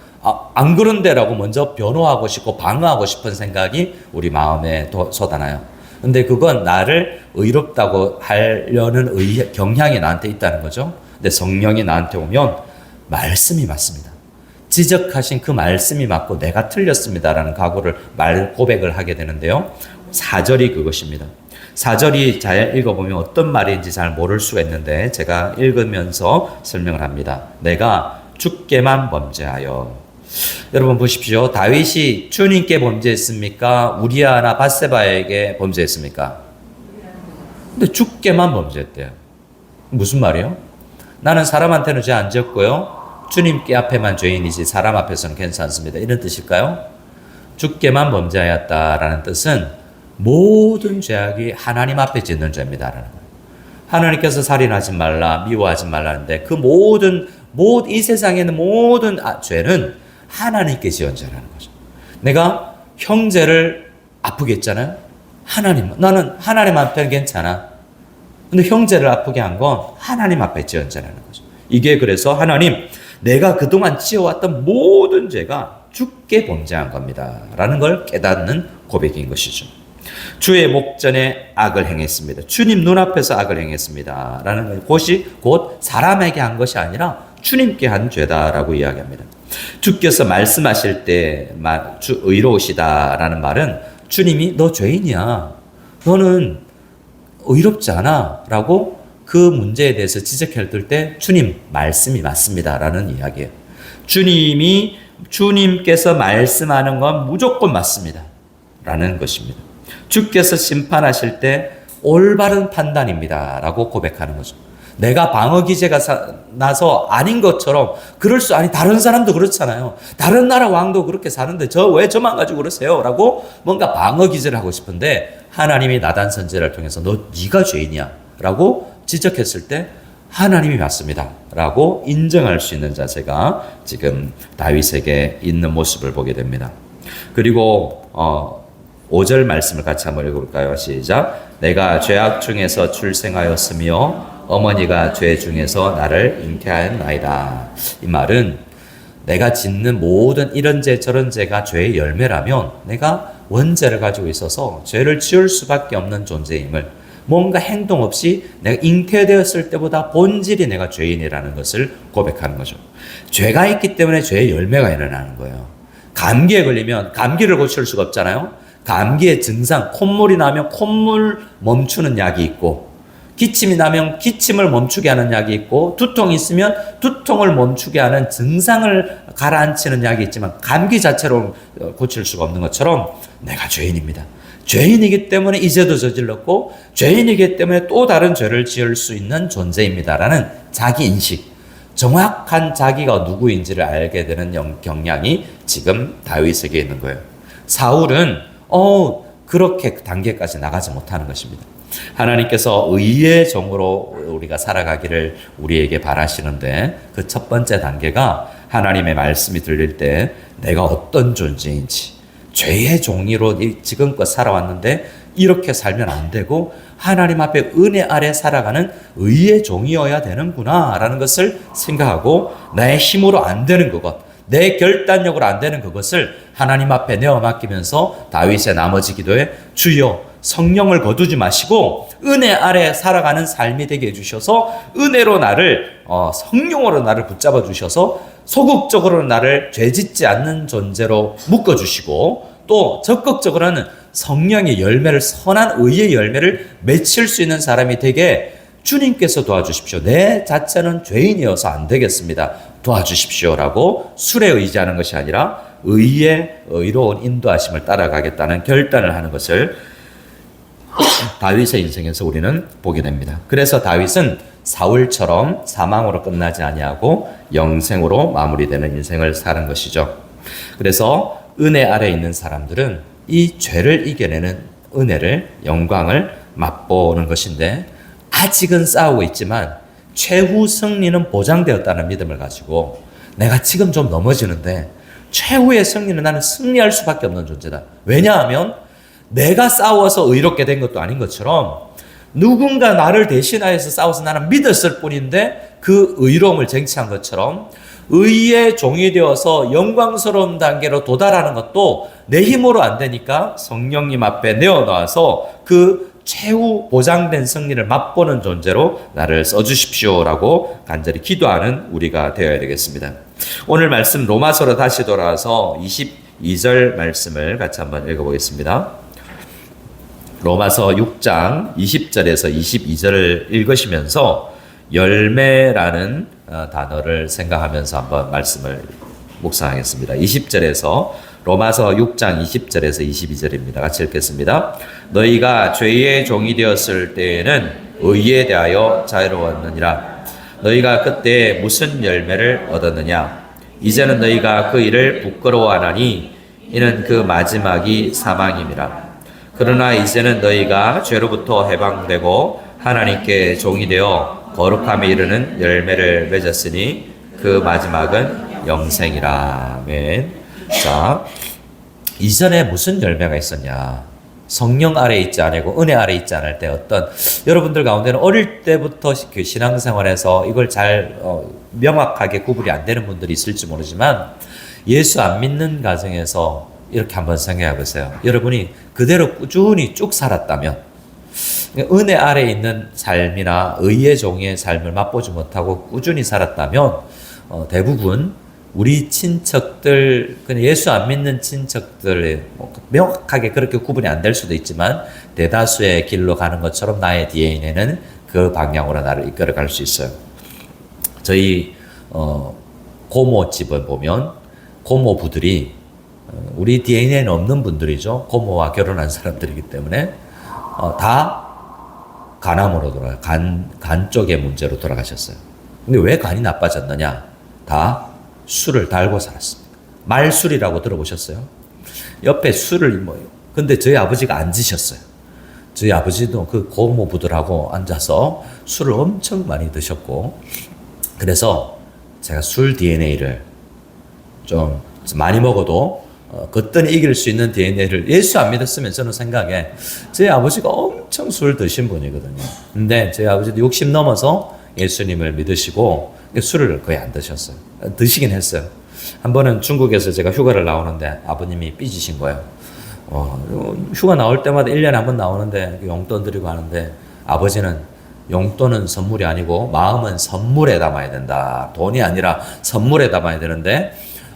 안 그런데 라고 먼저 변호하고 싶고 방어하고 싶은 생각이 우리 마음에 솟아나요. 근데 그건 나를 의롭다고 하려는 경향이 나한테 있다는 거죠. 근데 성령이 나한테 오면 말씀이 맞습니다. 지적하신 그 말씀이 맞고 내가 틀렸습니다라는 각오를 고백을 하게 되는데요. 4절이 그것입니다. 4절이 잘 읽어보면 어떤 말인지 잘 모를 수가 있는데 제가 읽으면서 설명을 합니다. 내가 주께만 범죄하여. 여러분 보십시오. 다윗이 주님께 범죄했습니까? 우리아나 밧세바에게 범죄했습니까? 근데 주께만 범죄했대요. 무슨 말이에요? 나는 사람한테는 죄 안 지었고요. 주님께 앞에만 죄인이지 사람 앞에서는 괜찮습니다. 이런 뜻일까요? 주께만 범죄하였다라는 뜻은 모든 죄악이 하나님 앞에 짓는 죄입니다라는 거예요. 하나님께서 살인하지 말라, 미워하지 말라는데 그 이 세상에 있는 모든 죄는 하나님께 지은 죄라는 거죠. 내가 형제를 아프게 했잖아요. 나는 하나님 앞에는 괜찮아. 근데 형제를 아프게 한 건 하나님 앞에 지은 죄라는 거죠. 이게 그래서 하나님, 내가 그동안 지어왔던 모든 죄가 주께 범죄한 겁니다. 라는 걸 깨닫는 고백인 것이죠. 주의 목전에 악을 행했습니다. 주님 눈앞에서 악을 행했습니다. 라는 것이 곧 사람에게 한 것이 아니라 주님께 한 죄다라고 이야기합니다. 주께서 말씀하실 때 주 의로우시다라는 말은 주님이 너 죄인이야. 너는 의롭지 않아. 라고 그 문제에 대해서 지적할 때 주님 말씀이 맞습니다. 라는 이야기예요. 주님께서 말씀하는 건 무조건 맞습니다. 라는 것입니다. 주께서 심판하실 때 올바른 판단입니다. 라고 고백하는 거죠. 내가 방어 기제가 나서 아닌 것처럼 아니 다른 사람도 그렇잖아요. 다른 나라 왕도 그렇게 사는데 왜 저만 가지고 그러세요? 라고 뭔가 방어 기제를 하고 싶은데 하나님이 나단 선지자를 통해서 네가 죄인이야. 라고 지적했을 때 하나님이 맞습니다. 라고 인정할 수 있는 자세가 지금 다윗에게 있는 모습을 보게 됩니다. 그리고 5절 말씀을 같이 한번 읽어볼까요? 시작. 내가 죄악 중에서 출생하였으며 어머니가 죄 중에서 나를 잉태하였나이다. 이 말은 내가 짓는 모든 이런 죄 저런 죄가 죄의 열매라면 내가 원죄를 가지고 있어서 죄를 지을 수밖에 없는 존재임을, 뭔가 행동 없이 내가 잉태되었을 때보다 본질이 내가 죄인이라는 것을 고백하는 거죠. 죄가 있기 때문에 죄의 열매가 일어나는 거예요. 감기에 걸리면 감기를 고칠 수가 없잖아요. 감기의 증상, 콧물이 나면 콧물 멈추는 약이 있고, 기침이 나면 기침을 멈추게 하는 약이 있고, 두통이 있으면 두통을 멈추게 하는 증상을 가라앉히는 약이 있지만 감기 자체로 고칠 수가 없는 것처럼 내가 죄인입니다. 죄인이기 때문에 이 죄도 저질렀고 죄인이기 때문에 또 다른 죄를 지을 수 있는 존재입니다라는 자기인식, 정확한 자기가 누구인지를 알게 되는 경향이 지금 다윗에게 있는 거예요. 사울은 그렇게 단계까지 나가지 못하는 것입니다. 하나님께서 의의 종으로 우리가 살아가기를 우리에게 바라시는데 그 첫 번째 단계가 하나님의 말씀이 들릴 때 내가 어떤 존재인지, 죄의 종이로 지금껏 살아왔는데 이렇게 살면 안 되고 하나님 앞에 은혜 아래 살아가는 의의 종이어야 되는구나 라는 것을 생각하고 나의 힘으로 안 되는 그것, 내 결단력으로 안 되는 그것을 하나님 앞에 내어 맡기면서 다윗의 나머지 기도에 주여 성령을 거두지 마시고 은혜 아래 살아가는 삶이 되게 해주셔서 은혜로 나를 성령으로 나를 붙잡아 주셔서 소극적으로 나를 죄짓지 않는 존재로 묶어주시고 또 적극적으로는 성령의 열매를, 선한 의의 열매를 맺힐 수 있는 사람이 되게 주님께서 도와주십시오. 내 자체는 죄인이어서 안 되겠습니다. 도와주십시오라고 술에 의지하는 것이 아니라 의로운 인도하심을 따라가겠다는 결단을 하는 것을 다윗의 인생에서 우리는 보게 됩니다. 그래서 다윗은 사울처럼 사망으로 끝나지 아니하고 영생으로 마무리되는 인생을 사는 것이죠. 그래서 은혜 아래 있는 사람들은 이 죄를 이겨내는 은혜를, 영광을 맛보는 것인데 아직은 싸우고 있지만 최후 승리는 보장되었다는 믿음을 가지고 내가 지금 좀 넘어지는데 최후의 승리는 나는 승리할 수밖에 없는 존재다. 왜냐하면 내가 싸워서 의롭게 된 것도 아닌 것처럼 누군가 나를 대신하여서 싸워서 나는 믿었을 뿐인데 그 의로움을 쟁취한 것처럼 의의 종이 되어서 영광스러운 단계로 도달하는 것도 내 힘으로 안 되니까 성령님 앞에 내어놔서 그 최후 보장된 승리를 맛보는 존재로 나를 써주십시오라고 간절히 기도하는 우리가 되어야 되겠습니다. 오늘 말씀 로마서로 다시 돌아와서 22절 말씀을 같이 한번 읽어보겠습니다. 로마서 6장 20절에서 22절을 읽으시면서 열매라는 단어를 생각하면서 한번 말씀을 묵상하겠습니다. 20절에서 로마서 6장 20절에서 22절입니다. 같이 읽겠습니다. 너희가 죄의 종이 되었을 때에는 의에 대하여 자유로웠느니라. 너희가 그때 무슨 열매를 얻었느냐? 이제는 너희가 그 일을 부끄러워하나니 이는 그 마지막이 사망임이라. 그러나 이제는 너희가 죄로부터 해방되고 하나님께 종이 되어 거룩함에 이르는 열매를 맺었으니 그 마지막은 영생이라. 아멘. 자, 이전에 무슨 열매가 있었냐? 성령 아래 있지 않고 은혜 아래 있지 않을 때 어떤, 여러분들 가운데는 어릴 때부터 그 신앙생활에서 이걸 잘 명확하게 구분이 안 되는 분들이 있을지 모르지만, 예수 안 믿는 가정에서 이렇게 한번 생각해 보세요. 여러분이 그대로 꾸준히 쭉 살았다면, 은혜 아래 있는 삶이나 의의 종의 삶을 맛보지 못하고 꾸준히 살았다면, 대부분 우리 친척들, 그냥 예수 안 믿는 친척들, 명확하게 그렇게 구분이 안 될 수도 있지만 대다수의 길로 가는 것처럼 나의 DNA는 그 방향으로 나를 이끌어갈 수 있어요. 저희 고모 집을 보면 고모부들이 우리 DNA는 없는 분들이죠. 고모와 결혼한 사람들이기 때문에 다 간암으로 돌아가요. 간 쪽의 문제로 돌아가셨어요. 근데 왜 간이 나빠졌느냐? 다 술을 달고 살았습니다. 말술이라고 들어보셨어요? 옆에 술을 근데 저희 아버지가 안 드셨어요. 저희 아버지도 그 고모부들하고 앉아서 술을 엄청 많이 드셨고, 그래서 제가 술 DNA를 좀 많이 먹어도 거뜬히 이길 수 있는 DNA를, 예수 안 믿었으면 저는 생각에 저희 아버지가 엄청 술 드신 분이거든요. 근데 저희 아버지도 60 넘어서 예수님을 믿으시고 술을 거의 안 드셨어요. 드시긴 했어요. 한 번은 중국에서 제가 휴가를 나오는데 아버님이 삐지신 거예요. 휴가 나올 때마다 1년에 한 번 나오는데 용돈 드리고 하는데, 아버지는 용돈은 선물이 아니고 마음은 선물에 담아야 된다. 돈이 아니라 선물에 담아야 되는데,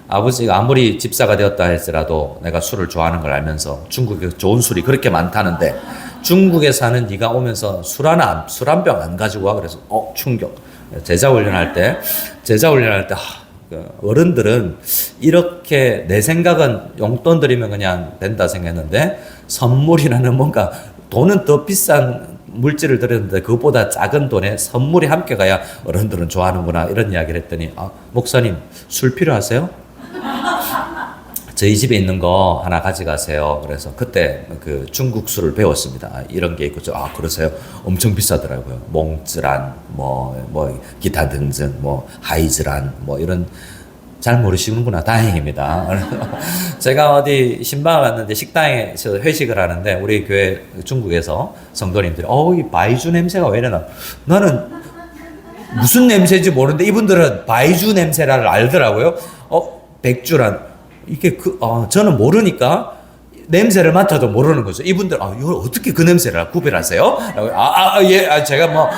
아버지가 아무리 집사가 되었다 할지라도 내가 술을 좋아하는 걸 알면서, 중국에 좋은 술이 그렇게 많다는데 중국에 사는 네가 오면서 술 한 병 안 가지고 와. 그래서 충격. 제자 훈련할 때 어른들은 이렇게, 내 생각은 용돈 드리면 그냥 된다 생각했는데, 선물이라는 뭔가, 돈은 더 비싼 물질을 드렸는데 그것보다 작은 돈에 선물이 함께 가야 어른들은 좋아하는구나, 이런 이야기를 했더니, 목사님 술 필요하세요? 저희 집에 있는 거 하나 가져가세요. 그래서 그때 그 중국 술을 배웠습니다. 이런 게 있고, 그러세요? 엄청 비싸더라고요. 몽쯔란, 기타 등등, 하이즈란, 이런, 잘 모르시는구나. 다행입니다. 제가 어디 신방을 갔는데 식당에서 회식을 하는데, 우리 교회 중국에서 성도님들이, 이 바이주 냄새가 왜 이러나? 나는 무슨 냄새인지 모르는데 이분들은 바이주 냄새를 알더라고요. 백주란, 이게 저는 모르니까 냄새를 맡아도 모르는 거죠. 이분들, 이걸 어떻게 그 냄새를 구별하세요? 예, 제가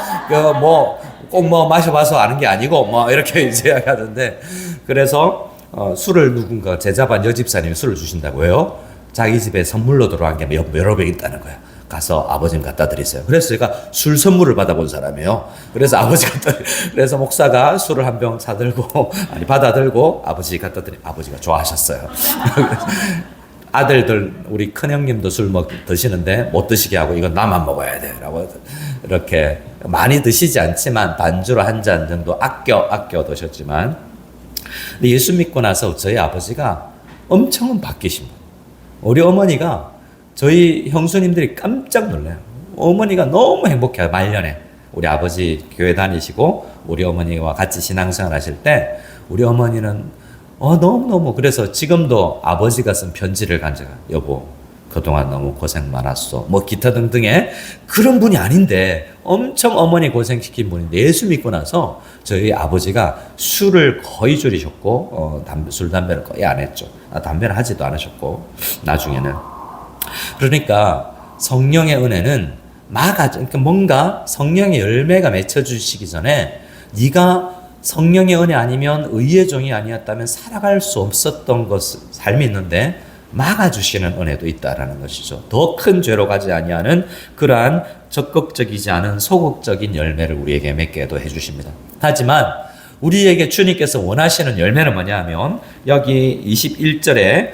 꼭 마셔봐서 아는 게 아니고, 이렇게 이제 하던데, 그래서, 술을 누군가, 제자반 여집사님이 술을 주신다고 해요. 자기 집에 선물로 들어간 게 여러 배 있다는 거예요. 가서 아버님 갖다 드리세요. 그래서 제가 술 선물을 받아본 사람이에요. 그래서 그래서 목사가 술을 한 병 받아들고 아버지 갖다 드리, 아버지가 좋아하셨어요. 아들들, 우리 큰형님도 술 드시는데 못 드시게 하고, 이건 나만 먹어야 돼 라고, 이렇게 많이 드시지 않지만 반주로 한 잔 정도 아껴 드셨지만, 예수 믿고 나서 저희 아버지가 엄청 바뀌신 거예요. 우리 어머니가, 저희 형수님들이 깜짝 놀라요. 어머니가 너무 행복해요. 말년에 우리 아버지 교회 다니시고 우리 어머니와 같이 신앙생활 하실 때, 우리 어머니는 너무너무, 그래서 지금도 아버지가 쓴 편지를 간제가, 여보 그동안 너무 고생 많았어, 기타 등등의 그런 분이 아닌데 엄청 어머니 고생시킨 분인데, 예수 믿고 나서 저희 아버지가 술을 거의 줄이셨고, 술 담배를 거의 안 했죠. 담배를 하지도 않으셨고 나중에는. 그러니까 성령의 은혜는 그러니까 뭔가 성령의 열매가 맺혀주시기 전에, 네가 성령의 은혜 아니면 의의 종이 아니었다면 살아갈 수 없었던 삶이 있는데 막아주시는 은혜도 있다라는 것이죠. 더 큰 죄로 가지 아니하는 그러한 적극적이지 않은 소극적인 열매를 우리에게 맺게도 해주십니다. 하지만 우리에게 주님께서 원하시는 열매는 뭐냐 하면, 여기 22절에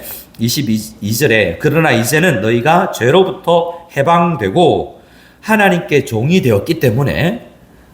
그러나 이제는 너희가 죄로부터 해방되고 하나님께 종이 되었기 때문에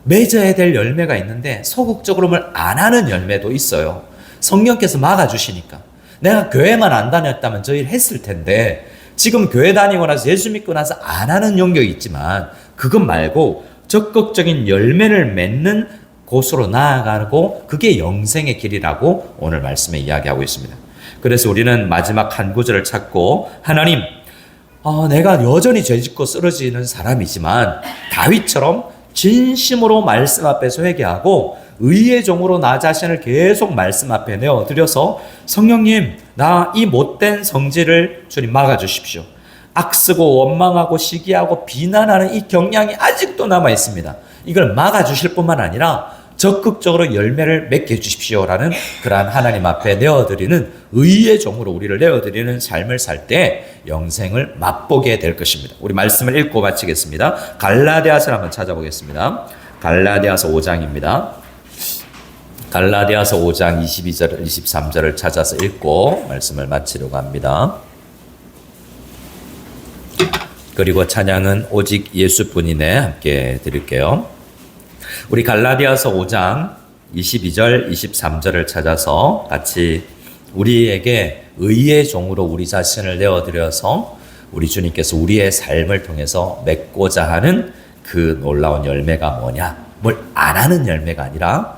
맺어야 될 열매가 있는데, 소극적으로 뭘 안 하는 열매도 있어요. 성령께서 막아주시니까. 내가 교회만 안 다녔다면 저 일 했을 텐데, 지금 교회 다니고 나서 예수 믿고 나서 안 하는 영역이 있지만 그것 말고 적극적인 열매를 맺는 곳으로 나아가고 그게 영생의 길이라고 오늘 말씀에 이야기하고 있습니다. 그래서 우리는 마지막 한 구절을 찾고 하나님, 내가 여전히 죄짓고 쓰러지는 사람이지만 다윗처럼 진심으로 말씀 앞에서 회개하고 의의 종으로 나 자신을 계속 말씀 앞에 내어드려서 성령님, 나 이 못된 성질을 주님 막아주십시오. 악쓰고 원망하고 시기하고 비난하는 이 경향이 아직도 남아 있습니다. 이걸 막아주실 뿐만 아니라 적극적으로 열매를 맺게 해주십시오라는 그러한 하나님 앞에 내어드리는 의의 종으로 우리를 내어드리는 삶을 살 때 영생을 맛보게 될 것입니다. 우리 말씀을 읽고 마치겠습니다. 갈라디아서를 한번 찾아보겠습니다. 갈라디아서 5장입니다. 갈라디아서 5장 22절, 23절을 찾아서 읽고 말씀을 마치려고 합니다. 그리고 찬양은 오직 예수뿐이네 함께 드릴게요. 우리 갈라디아서 5장 22절, 23절을 찾아서 같이 우리에게 의의 종으로 우리 자신을 내어드려서 우리 주님께서 우리의 삶을 통해서 맺고자 하는 그 놀라운 열매가 뭐냐? 뭘 안 하는 열매가 아니라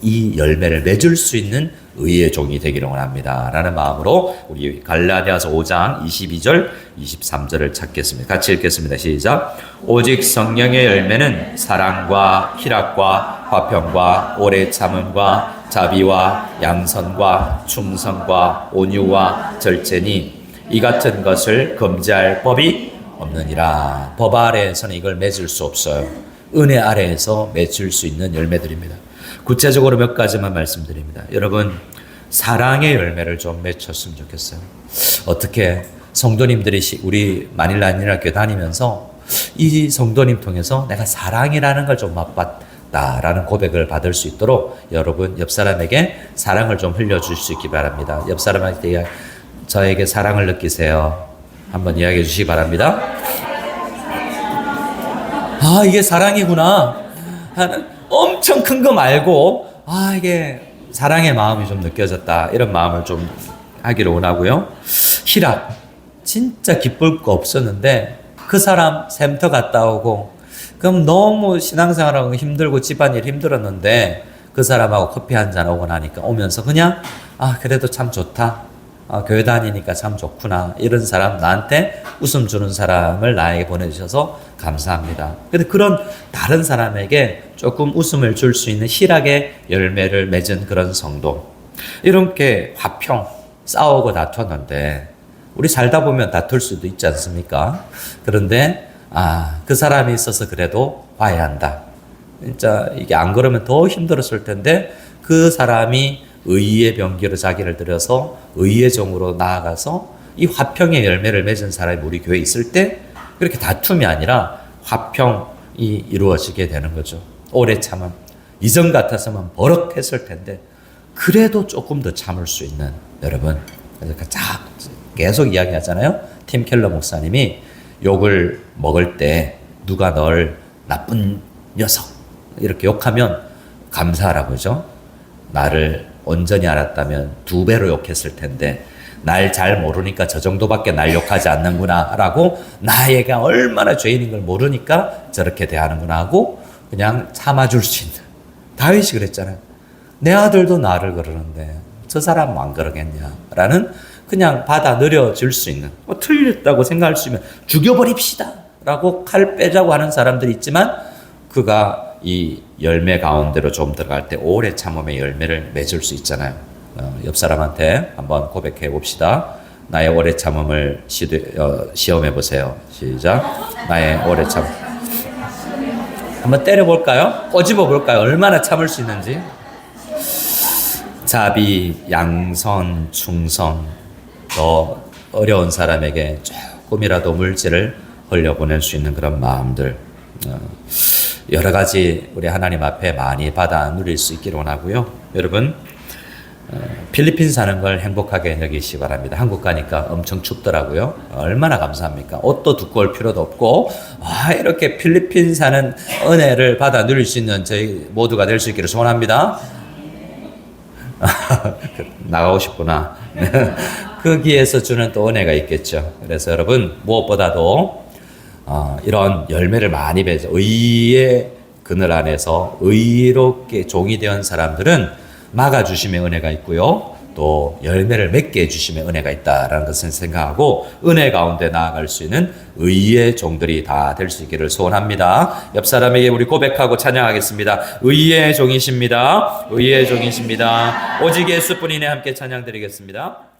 이 열매를 맺을 수 있는 의의 종이 되기를 원합니다. 라는 마음으로 우리 갈라디아서 5장 22절, 23절을 찾겠습니다. 같이 읽겠습니다. 시작. 오직 성령의 열매는 사랑과 희락과 화평과 오래 참음과 자비와 양선과 충성과 온유와 절제니 이 같은 것을 금지할 법이 없느니라. 법 아래에서는 이걸 맺을 수 없어요. 은혜 아래에서 맺을 수 있는 열매들입니다. 구체적으로 몇 가지만 말씀드립니다. 여러분, 사랑의 열매를 좀 맺혔으면 좋겠어요. 어떻게 성도님들이 우리 마닐라 한인학교 다니면서 이 성도님 통해서 내가 사랑이라는 걸 좀 맛봤다라는 고백을 받을 수 있도록 여러분 옆 사람에게 사랑을 좀 흘려줄 수 있기 바랍니다. 옆 사람한테 저에게 사랑을 느끼세요. 한번 이야기해 주시기 바랍니다. 이게 사랑이구나. 엄청 큰 거 말고 이게 사랑의 마음이 좀 느껴졌다. 이런 마음을 좀 하기를 원하고요. 희락. 진짜 기쁠 거 없었는데 그 사람 샘터 갔다 오고 그럼 너무 신앙생활하고 힘들고 집안일 힘들었는데 그 사람하고 커피 한잔 오고 나니까 오면서 그냥 그래도 참 좋다. 교회 다니니까 참 좋구나. 이런 사람, 나한테 웃음 주는 사람을 나에게 보내주셔서 감사합니다. 근데 그런 다른 사람에게 조금 웃음을 줄 수 있는 희락의 열매를 맺은 그런 성도. 이렇게 화평, 싸우고 다퉜는데 우리 살다 보면 다툴 수도 있지 않습니까? 그런데 그 사람이 있어서 그래도 화해한다. 진짜 이게 안 그러면 더 힘들었을 텐데 그 사람이 의의 병기로 자기를 들여서 의의 종으로 나아가서 이 화평의 열매를 맺은 사람이 우리 교회에 있을 때 그렇게 다툼이 아니라 화평이 이루어지게 되는 거죠. 오래 참음. 이전 같았으면 버럭했을 텐데 그래도 조금 더 참을 수 있는 여러분. 그래서 계속 이야기하잖아요. 팀 켈러 목사님이 욕을 먹을 때 누가 널 나쁜 녀석 이렇게 욕하면 감사하라고 그러죠. 나를 온전히 알았다면 2배로 욕했을 텐데 날 잘 모르니까 저 정도밖에 날 욕하지 않는구나 라고 나에게 얼마나 죄인인 걸 모르니까 저렇게 대하는구나 하고 그냥 참아줄 수 있는. 다윗이 그랬잖아요. 내 아들도 나를 그러는데 저 사람은 안 그러겠냐 라는 그냥 받아들여질 수 있는, 틀렸다고 생각할 수 있으면 죽여버립시다 라고 칼 빼자고 하는 사람들이 있지만 그가 이 열매 가운데로 좀 들어갈 때 오래 참음의 열매를 맺을 수 있잖아요. 옆 사람한테 한번 고백해 봅시다. 나의 오래 참음을 시험해 보세요. 시작. 나의 오래 참음. 한번 때려볼까요? 꼬집어 볼까요? 얼마나 참을 수 있는지. 자비, 양선, 충성. 더 어려운 사람에게 조금이라도 물질을 흘려보낼 수 있는 그런 마음들. 여러 가지 우리 하나님 앞에 많이 받아 누릴 수 있기를 원하고요. 여러분, 필리핀 사는 걸 행복하게 여기시기 바랍니다. 한국 가니까 엄청 춥더라고요. 얼마나 감사합니까? 옷도 두꺼울 필요도 없고 이렇게 필리핀 사는 은혜를 받아 누릴 수 있는 저희 모두가 될 수 있기를 소원합니다. 나가고 싶구나. 거기에서 주는 또 은혜가 있겠죠. 그래서 여러분 무엇보다도 이런 열매를 많이 맺어 의의 그늘 안에서 의롭게 종이 된 사람들은 막아주심의 은혜가 있고요. 또 열매를 맺게 해주심의 은혜가 있다라는 것을 생각하고 은혜 가운데 나아갈 수 있는 의의 종들이 다 될 수 있기를 소원합니다. 옆 사람에게 우리 고백하고 찬양하겠습니다. 의의 종이십니다. 의의 종이십니다. 오직 예수뿐이네 함께 찬양드리겠습니다.